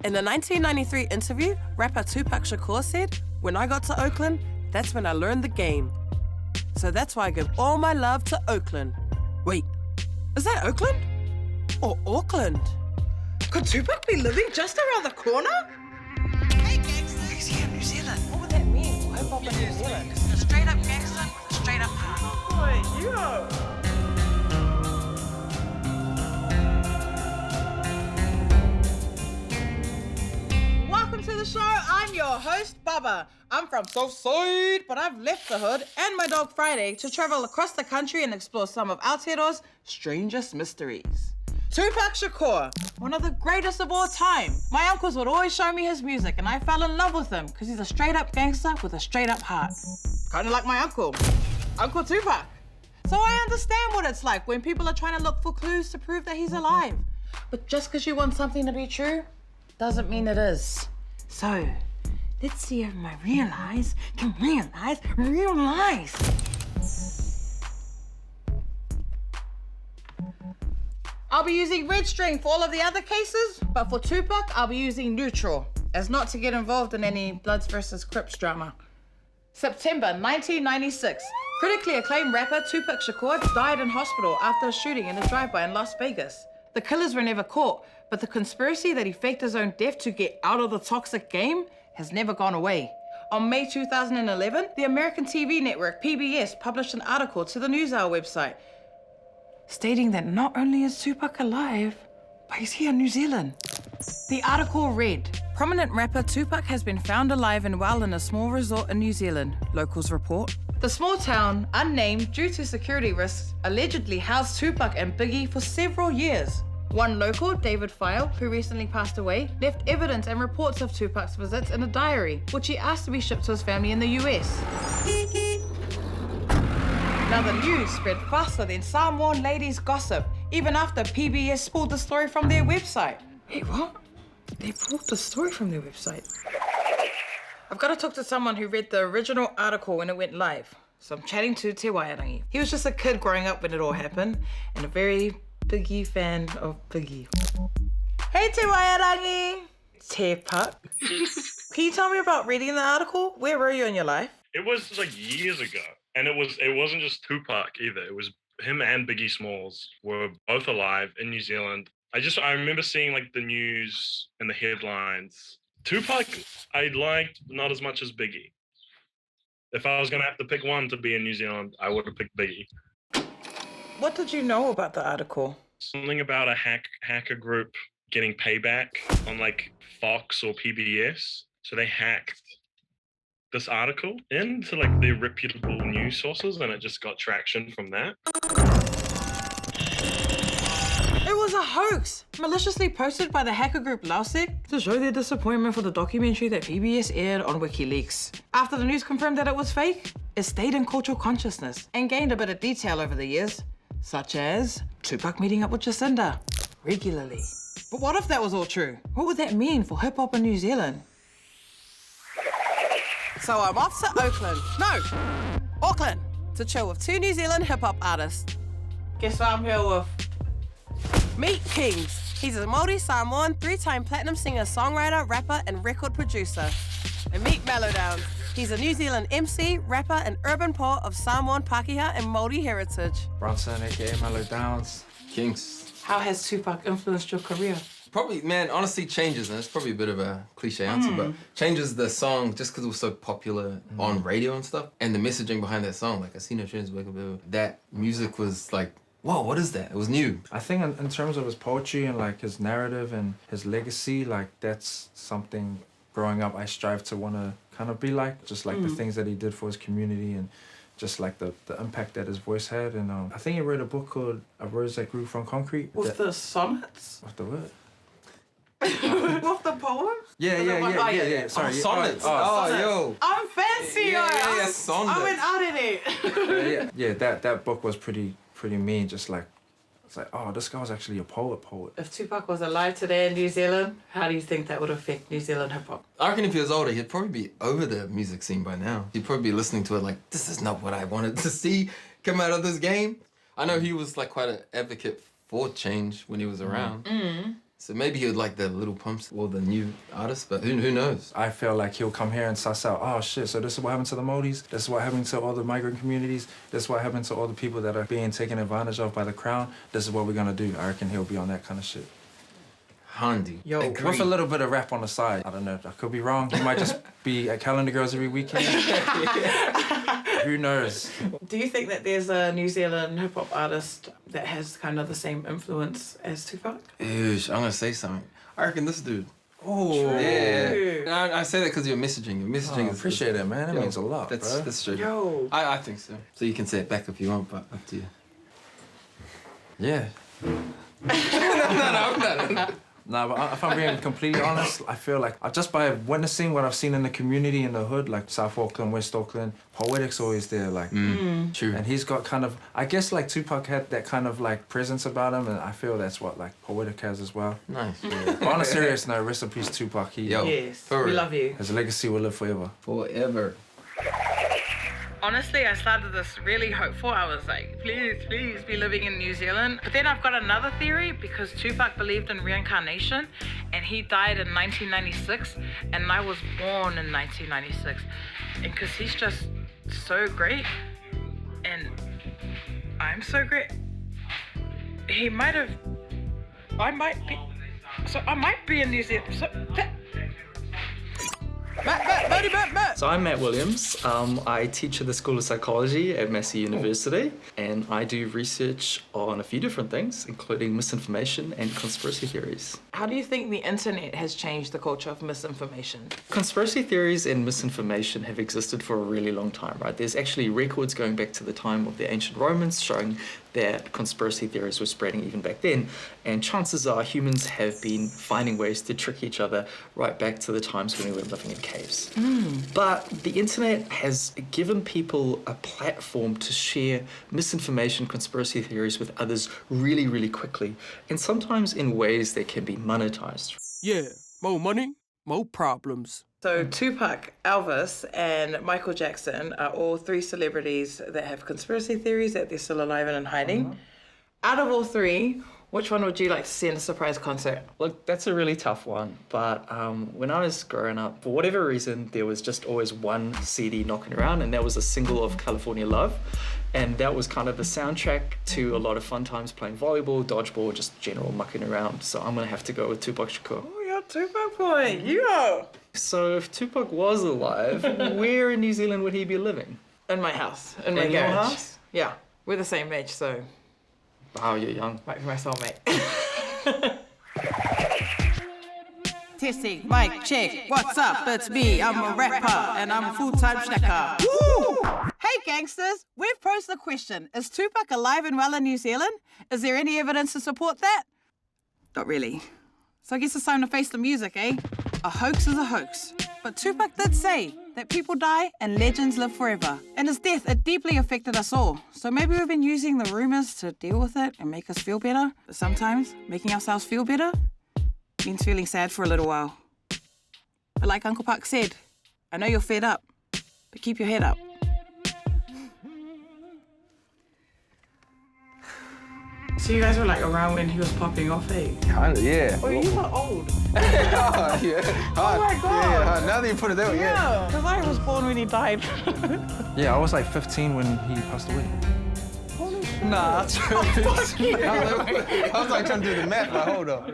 In a 1993 interview, rapper Tupac Shakur said, "When I got to Oakland, that's when I learned the game. So that's why I give all my love to Oakland." Wait, is that Oakland? Or Auckland? Could Tupac be living just around the corner? Hey, gangster. He's here in New Zealand. What would that mean for hip-hop in New Zealand? A straight-up gangster with a straight-up heart. Boy, yo! Welcome to the show. I'm your host, Bubbah. I'm from Southside, but I've left the hood and my dog Friday to travel across the country and explore some of Aotearoa's strangest mysteries. Tupac Shakur, one of the greatest of all time. My uncles would always show me his music and I fell in love with him because he's a straight-up gangster with a straight-up heart. Kind of like my uncle, Uncle Tupac. So I understand what it's like when people are trying to look for clues to prove that he's alive. But just because you want something to be true, doesn't mean it is. So, let's see if my real eyes can realize real lies. I'll be using red string for all of the other cases, but for Tupac, I'll be using neutral, as not to get involved in any Bloods versus Crips drama. September 1996, critically acclaimed rapper Tupac Shakur died in hospital after a shooting in a drive-by in Las Vegas. The killers were never caught, but the conspiracy that he faked his own death to get out of the toxic game has never gone away. On May 2011, the American TV network PBS published an article to the NewsHour website stating that not only is Tupac alive, but he's here in New Zealand. The article read, "Prominent rapper Tupac has been found alive and well in a small resort in New Zealand," locals report. The small town, unnamed due to security risks, allegedly housed Tupac and Biggie for several years. One local, David File, who recently passed away, left evidence and reports of Tupac's visits in a diary, which he asked to be shipped to his family in the US. Now the news spread faster than Samoan ladies' gossip, even after PBS pulled the story from their website. Wait, what? They pulled the story from their website? I've got to talk to someone who read the original article when it went live. So I'm chatting to Te Wairangi. He was just a kid growing up when it all happened, and a very Biggie fan of Biggie. Hey Te Wairangi! Te Puck. Can you tell me about reading the article? Where were you in your life? It was like years ago. And it wasn't just Tupac either. It was him and Biggie Smalls were both alive in New Zealand. I remember seeing like the news and the headlines. Tupac, I liked not as much as Biggie. If I was gonna have to pick one to be in New Zealand, I would have picked Biggie. What did you know about the article? Something about a hacker group getting payback on like Fox or PBS. So they hacked this article into like their reputable news sources and it just got traction from that. It was a hoax, maliciously posted by the hacker group Lausec to show their disappointment for the documentary that PBS aired on WikiLeaks. After the news confirmed that it was fake, it stayed in cultural consciousness and gained a bit of detail over the years, such as Tupac meeting up with Jacinda regularly. But what if that was all true? What would that mean for hip-hop in New Zealand? So I'm off to Auckland, to chill with two New Zealand hip-hop artists. Guess what I'm here with? Meet Kings. He's a Māori Samoan, 3-time platinum singer, songwriter, rapper, and record producer. And meet Mellowdown. He's a New Zealand MC, rapper, and urban poet of Samoan, Pākehā, and Māori heritage. Bronson, aka Mellowdowns. Kings. How has Tupac influenced your career? Probably, man, honestly changes, and it's probably a bit of a cliche answer, but changes the song just because it was so popular on radio and stuff, and the messaging behind that song, like I see no trends, that music was like, whoa, what is that? It was new. I think in terms of his poetry and like his narrative and his legacy, like that's something growing up I strive to want to kind of be like, just like the things that he did for his community and just like the impact that his voice had. And I think he wrote a book called A Rose That Grew From Concrete. With the sonnets? What's the word? With the poems? Yeah. Sorry. Sonnets. Oh, yo. I'm fancy, Yeah, sonnets. I went out in it. Yeah, that book was pretty mean. Just like, it's like, oh, this guy was actually a poet. If Tupac was alive today in New Zealand, how do you think that would affect New Zealand hip-hop? I reckon if he was older, he'd probably be over the music scene by now. He'd probably be listening to it like, this is not what I wanted to see come out of this game. I know he was like quite an advocate for change when he was around. So maybe he would like the Little Pumps or the new artists, but who knows? I feel like he'll come here and suss out, oh shit, so this is what happened to the Māoris, this is what happened to all the migrant communities, this is what happened to all the people that are being taken advantage of by the crown, this is what we're gonna do. I reckon he'll be on that kind of shit. Handy. Yo, with a little bit of rap on the side. I don't know, I could be wrong. He might just be at Calendar Girls every weekend. Who knows? Do you think that there's a New Zealand hip-hop artist that has kind of the same influence as Tupac? Eesh, I'm gonna say something. I reckon this dude. Oh, Yeah. I say that because you're messaging. Your messaging is... appreciate it, man. That means a lot, That's bro. true. Yo. I think so. So you can say it back if you want, but up to you. Yeah. No. Nah, but if I'm being completely honest, I feel like just by witnessing what I've seen in the community in the hood, like South Auckland, West Auckland, Poetic's always there, like. True. And he's got kind of, I guess like Tupac had that kind of like presence about him, and I feel that's what like Poetic has as well. Nice. But on a serious note, rest in peace Tupac. Yo. Yes, for we real. love you. His legacy will live forever. Forever. Honestly, I started this really hopeful. I was like, please be living in New Zealand. But then I've got another theory because Tupac believed in reincarnation and he died in 1996 and I was born in 1996. And because he's just so great and I'm so great, I might be in New Zealand. So I'm Matt Williams. I teach at the School of Psychology at Massey University, and I do research on a few different things, including misinformation and conspiracy theories. How do you think the internet has changed the culture of misinformation? Conspiracy theories and misinformation have existed for a really long time, right? There's actually records going back to the time of the ancient Romans showing that conspiracy theories were spreading even back then, and chances are humans have been finding ways to trick each other right back to the times when we were living in caves. But the internet has given people a platform to share misinformation, conspiracy theories with others really, really quickly, and sometimes in ways that can be monetized. Yeah, more money, more problems. So Tupac, Elvis, and Michael Jackson are all three celebrities that have conspiracy theories that they're still alive and in hiding. Out of all three, which one would you like to see in a surprise concert? Look, that's a really tough one, but when I was growing up, for whatever reason, there was just always one CD knocking around, and that was a single of California Love. And that was kind of the soundtrack to a lot of fun times playing volleyball, dodgeball, just general mucking around. So I'm gonna have to go with Tupac Shakur. Oh, you're Tupac boy, yeah. So if Tupac was alive, where in New Zealand would he be living? In my house, in my In your garage. house? Yeah, we're the same age, so Wow, you're young. might be my soulmate. Testing, mic, check. What's up? It's me. I'm a rapper and I'm a full-time snacker. Woo! Hey gangsters, we've posed the question: is Tupac alive and well in New Zealand? Is there any evidence to support that? Not really. So I guess it's time to face the music, eh? A hoax is a hoax. But Tupac did say that people die and legends live forever. And his death, it deeply affected us all. So maybe we've been using the rumours to deal with it and make us feel better. But sometimes making ourselves feel better means feeling sad for a little while. But like Uncle Puck said, I know you're fed up, but keep your head up. So you guys were like around when he was popping off, eh? Kinda, yeah. Oh, you were old. Yeah. Oh my God. Yeah, now that you put it that way, Yeah, because I was born when he died. Yeah, I was like 15 when he passed away. Nah. I was like trying to do the math, like, hold up.